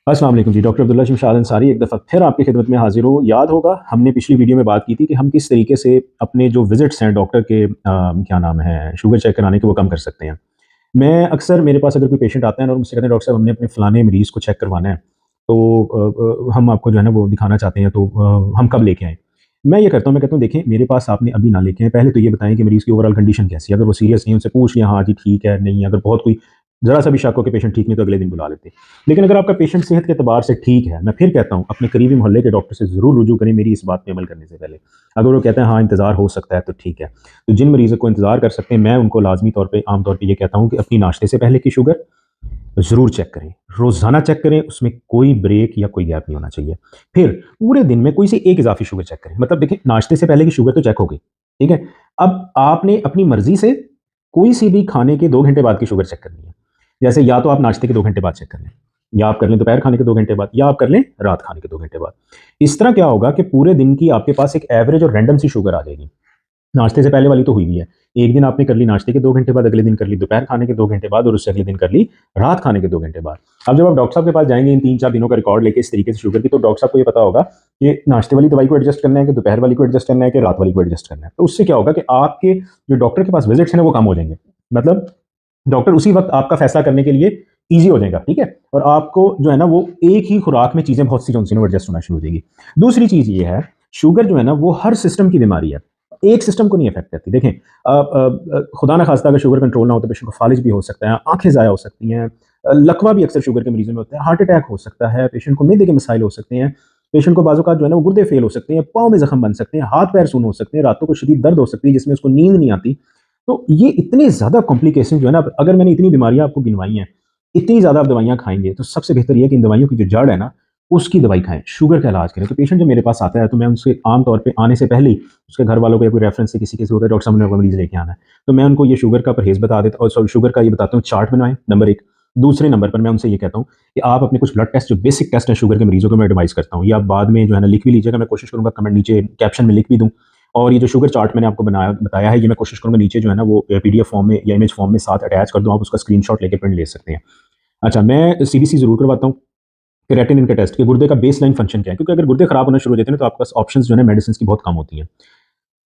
अस्सलाम वालेकुम जी। डॉक्टर अब्दुल्ला शमशाद अंसारी एक दफ़ा फिर आपकी खिदमत में हाज़िर हूँ। याद होगा हमने पिछली वीडियो में बात की थी कि हम किस तरीके से अपने जो विज़िट्स हैं डॉक्टर के क्या नाम है शुगर चेक कराने के वो कम कर सकते हैं। मैं अक्सर मेरे पास अगर कोई पेशेंट आता है ना और मुझसे कहते हैं डॉक्टर साहब हमने अपने फ़लाने मरीज़ को चेक करवाना है, तो हम आपको जो है ना वो दिखाना चाहते हैं, तो हम कब लेके आएँ? मैं ये करता हूँ, मैं कहता हूँ देखें मेरे पास आपने अभी ना लेके आएँ, पहले तो ये बताएँ कि मरीज़ की ओवरऑल कंडीशन कैसी है? अगर वो सीरियस नहीं है उनसे पूछ लिया हाँ जी ठीक है, नहीं है, अगर बहुत कोई ज़रा-सा भी शक हो कि पेशेंट ठीक नहीं तो अगले दिन बुला लेते हैं। लेकिन अगर आपका पेशेंट सेहत के एतबार से ठीक है, मैं फिर कहता हूँ अपने करीबी मोहल्ले के डॉक्टर से ज़रूर रुजू करें मेरी इस बात पे अमल करने से पहले। अगर वो कहते हैं हाँ, इंतज़ार हो सकता है तो ठीक है। तो जिन मरीज़ों को इंतज़ार कर सकते हैं मैं उनको लाज़मी तौर पे आम तौर पे ये कहता हूँ कि अपनी नाश्ते से पहले की शुगर ज़रूर चेक करें। रोज़ाना चेक करें, उसमें कोई ब्रेक या कोई गैप नहीं होना चाहिए। फिर पूरे दिन में कोई सी एक इज़ाफ़ी शुगर चेक करें। मतलब देखिए नाश्ते से पहले की शुगर तो चेक हो गई, ठीक है? अब आपने अपनी मर्ज़ी से कोई सी भी खाने के 2 घंटे बाद की शुगर चेक करनी है। जैसे या तो आप नाश्ते के 2 घंटे बाद चेक कर लें, या आप कर लें दोपहर खाने के 2 घंटे बाद, या आप कर लें रात खाने के 2 घंटे बाद। इस तरह क्या होगा कि पूरे दिन की आपके पास एक एवरेज और रैंडम सी शुगर आ जाएगी। नाश्ते से पहले वाली तो हुई भी है। एक दिन आपने कर ली नाश्ते के 2 घंटे बाद, अगले दिन कर ली दोपहर खाने के 2 घंटे बाद और उससे अगले दिन कर ली रात खाने के 2 घंटे बाद। अब जब आप डॉक्टर साहब के पास जाएँगे इन 3-4 दिनों का रिकॉर्ड लेके इस तरीके से शुगर की, तो डॉक्टर साहब को ये पता होगा कि नाश्ते वाली दवाई को एडजस्ट करना है कि दोपहर वाली को एडजस्ट करना है कि रात वाली को एडजस्ट करना है। तो उससे क्या होगा कि आपके जो डॉक्टर के पास विज़िट्स हैं ना वो कम हो जाएँगे। मतलब डॉक्टर उसी वक़्त आपका फ़ैसला करने के लिए ईज़ी हो जाएगा, ठीक है? और आपको जो है ना वो एक ही खुराक में चीज़ें बहुत सी जो उनसे ना वो एडजस्ट होना शुरू हो जाएगी। दूसरी चीज़ ये है, शुगर जो है ना वो हर सिस्टम की बीमारी है। एक सिस्टम को नहीं अफ़ेक्ट करती। देखें खुदा ना ख़ास्ता अगर शुगर कंट्रोल ना हो तो पेशेंट को फ़ालिज भी हो सकता है, आँखें ज़ाया हो सकती हैं, लकवा भी अक्सर शुगर के मरीज़ों में होता है, हार्ट अटैक हो सकता है, पेशेंट को मैदे के मसाइल हो सकते हैं, पेशेंट को बाज़ औक़ात जो है ना वो गुर्दे फ़ेल हो सकते हैं, पाँव में ज़ख्म बन सकते हैं, हाथ-पैर सुन्न हो सकते हैं, रातों को शदीद दर्द हो सकती है जिसमें उसको नींद नहीं आती। तो ये इतने ज़्यादा कॉम्प्लिकेशन जो है ना, अगर मैंने इतनी बीमारियाँ आपको गिनवाई हैं, इतनी ज़्यादा आप दवाइयाँ खाएँगे, तो सबसे बेहतर ये है कि इन दवाइयों की जो जड़ है ना, उसकी दवाई खाएँ, शुगर का इलाज करें। तो पेशेंट जब मेरे पास आता है, तो मैं उनसे आम तौर पे आने से पहले ही उसके घर वालों को या कोई रेफ़रेंस से किसी के थ्रू डॉक्टर साहब ने आपका मरीज़ लेके आना है। तो मैं उनको ये शुगर का परहेज़ बता देता और सॉरी शुगर का ये बताता हूँ चार्ट बनवाएँ, नंबर 1। दूसरे नंबर पर मैं उनसे ये कहता हूँ कि आप अपने कुछ ब्लड टेस्ट जो बेसिक टेस्ट हैं शुगर के मरीज़ों को मैं एडवाइस करता हूँ, ये आप बाद में जो है ना लिख भी लीजिएगा, मैं कोशिश करूँगा कमेंट नीचे कैप्शन में लिख भी दूँ। और ये जो शुगर चार्ट मैंने आपको बताया है, ये मैं कोशिश करूँगा नीचे जो है ना वो पीडीएफ फ़ॉर्म में या इमेज फ़ॉर्म में साथ अटैच कर दूँ, आप उसका स्क्रीनशॉट लेके प्रिंट ले सकते हैं। अच्छा, मैं सीबीसी ज़रूर करवाता हूँ, क्रेटिनिन का टेस्ट कि गुर्दे का बेसलाइन फंक्शन क्या है? क्योंकि अगर गुर्दे खराब होना शुरू हो जाते हैं ना, तो आपके पास ऑप्शंस जो है ना मेडिसिन्स की बहुत कम होती हैं।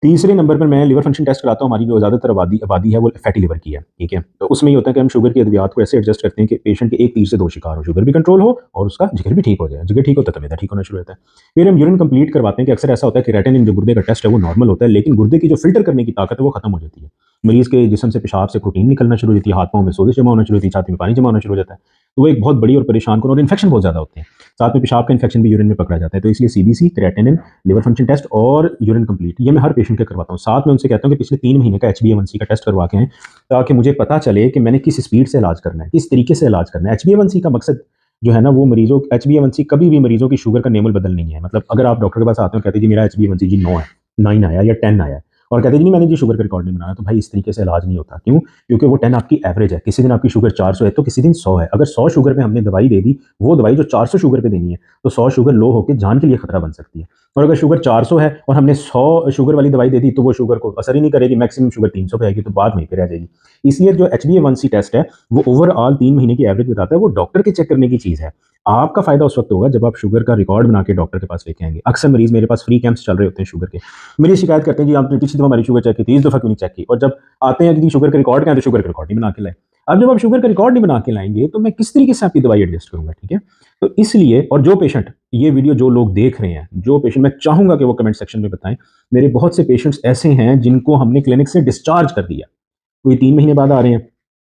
तीसरे नंबर पर मैं लिवर फंक्शन टेस्ट कराता हूँ, हमारी जो ज़्यादातर आबादी आबादी है वो फैटी लिवर की है, ठीक है? तो उसमें ये होता है कि हम शुगर की अद्वियात को ऐसे एडजस्ट करते हैं कि पेशेंट के एक तीर से दो शिकार हो, शुगर भी कंट्रोल हो और उसका जिगर भी ठीक हो जाए। जिगर ठीक होता है तो मैदा ठीक होना शुरू होता है। फिर हम यूरिन कंप्लीट करवाते हैं कि अक्सर ऐसा होता है कि क्रेटिनिन जो गुर्दे का टेस्ट है वो नॉर्मल होता है, लेकिन गुर्दे की जो फ़िल्टर करने की ताकत है वो खत्म हो जाती है। मरीज़ के जिस्म से पेशाब से प्रोटीन निकलना शुरू हो जाती है, हाथ-पाँव में सोज़िश जमा होना शुरू होती है, छाती में पानी जमा होना शुरू हो जाता है। तो वो एक बहुत बड़ी और परेशान कुन और इन्फेक्शन बहुत ज़्यादा होते हैं। साथ में पेशाब का इन्फेक्शन भी यूरिन में पकड़ा जाता है। तो इसलिए CBC, creatinine, liver function test और यूरिन कंप्लीट ये मैं हर पेशेंट का करवाता हूँ। साथ में उनसे कहता हूँ कि पिछले 3 महीने का एचबीएवंसी का टेस्ट करवा के आएँ, ताकि मुझे पता चले कि मैंने किस स्पीड से इलाज करना है, किस तरीके से इलाज करना है। एचबीएवंसी का मकसद जो है ना वो मरीज़ों एचबीएवंसी कभी भी मरीज़ों की शुगर का नेमुल बदल नहीं है। मतलब अगर आप डॉक्टर के पास आते हो कहते हैं जी मेरा एचबीएवंसी जी 9 है, 9 आया या 10 आया है और कहते हैं जी नहीं मैंने जी शुगर का रिकॉर्ड नहीं बनाया, तो भाई इस तरीके से इलाज नहीं होता। क्यों? क्योंकि वो 10 आपकी एवरेज है। किसी दिन आपकी शुगर 400 है तो किसी दिन 100 है। अगर 100 शुगर पे हमने दवाई दे दी, वो दवाई जो 400 शुगर पे देनी है, तो 100 शुगर लो होके जान के लिए खतरा बन सकती है। और अगर शुगर 400 है और हमने 100 शुगर वाली दवाई दे दी, तो वो शुगर को असर ही नहीं करेगी, मैक्सिमम शुगर 300 पे आएगी, तो बाद वहीं पे रह जाएगी। इसलिए जो एचबीएवंसी टेस्ट है, वो ओवरऑल 3 महीने की एवरेज बताता है, वो डॉक्टर के चेक करने की चीज़ है। आपका फ़ायदा उस वक़्त होगा जब आप शुगर का रिकॉर्ड बना के डॉक्टर के पास लेके आएँगे। अक्सर मरीज़ मेरे पास फ्री कैंप्स चल रहे होते हैं शुगर के। मेरी शिकायत करते हैं, "जी आपने पिछली दफ़ा हमारी शुगर चेक की थी, इस दफ़ा क्यों नहीं चेक की?" और जब आते हैं कि जी शुगर का रिकॉर्ड क्या है, तो शुगर का रिकॉर्ड नहीं बना के लाए। अब जब आप शुगर का रिकॉर्ड नहीं बना के लाएँगे, तो मैं किस तरीके से आपकी दवाई एडजस्ट करूँगा, ठीक है? तो इसलिए और जो पेशेंट ये वीडियो जो लोग देख रहे हैं, जो पेशेंट मैं चाहूँगा कि वो कमेंट सेक्शन में बताएँ। मेरे बहुत से पेशेंट्स ऐसे हैं जिनको हमने क्लिनिक से डिस्चार्ज कर दिया। कोई 3 महीने बाद आ रहे हैं,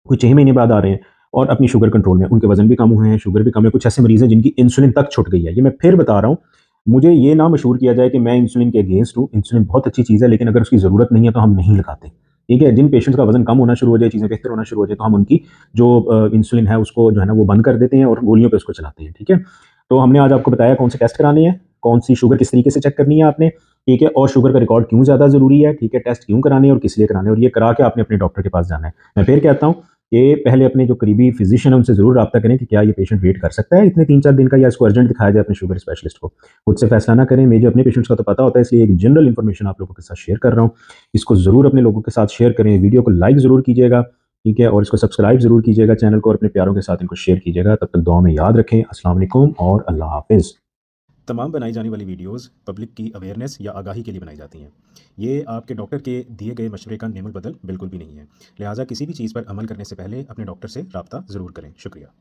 कोई 6 महीने बाद आ रहे हैं और अपनी शुगर कंट्रोल में, उनके वज़न भी कम हुए हैं, शुगर भी कम है। कुछ ऐसे मरीज़ हैं जिनकी इंसुलिन तक छूट गई है। ये मैं फिर बता रहा हूँ, मुझे ये ना मशहूर किया जाए कि मैं इंसुलिन के अगेंस्ट हूँ। इंसुलिन बहुत अच्छी चीज़ है, लेकिन अगर उसकी ज़रूरत नहीं है तो हम नहीं लगाते। ठीक है? जिन पेशेंट्स का वज़न कम होना शुरू हो जाए, चीज़ें बेहतर होना शुरू हो जाए, तो हम उनकी जो इंसुलिन है उसको जो है ना वो बंद कर देते हैं और गोलियों पे उसको चलाते हैं। ठीक है? तो हमने आज आपको बताया कौन से टेस्ट कराने हैं, कौन-सी शुगर किस तरीके से चेक करनी है आपने, ठीक है? और शुगर का रिकॉर्ड क्यों ज़्यादा ज़रूरी है, ठीक है? टेस्ट क्यों कराने हैं और किस लिए कराने हैं और ये करा के आपने अपने डॉक्टर के पास जाना है। मैं फिर कहता हूँ कि पहले अपने जो करीबी फिज़िशियन है उनसे ज़रूर राब्ता करें कि क्या ये पेशेंट वेट कर सकता है इतने 3-4 दिन का या इसको अर्जेंट दिखाया जाए अपने शुगर स्पेशलिस्ट को। खुद से फैसला ना करें, मुझे अपने पेशेंट्स का तो पता होता है इसलिए एक जनरल इन्फॉर्मेशन आप लोगों के साथ शेयर कर रहा हूँ। इसको ज़रूर अपने लोगों के साथ शेयर करें, वीडियो को लाइक ज़रूर कीजिएगा ठीक है? और इसको सब्सक्राइब ज़रूर कीजिएगा चैनल को और अपने प्यारों के साथ इनको शेयर कीजिएगा। तब तक दुआ में याद रखें। अस्सलाम वालेकुम और अल्लाह हाफ़िज़। तमाम बनाई जाने वाली वीडियोस पब्लिक की अवेयरनेस या आगाही के लिए बनाई जाती हैं। ये आपके डॉक्टर के दिए गए मशवरे का नेमुल बदल बिल्कुल भी नहीं है। लिहाजा किसी भी चीज़ पर अमल करने से पहले अपने डॉक्टर से राब्ता ज़रूर करें। शुक्रिया।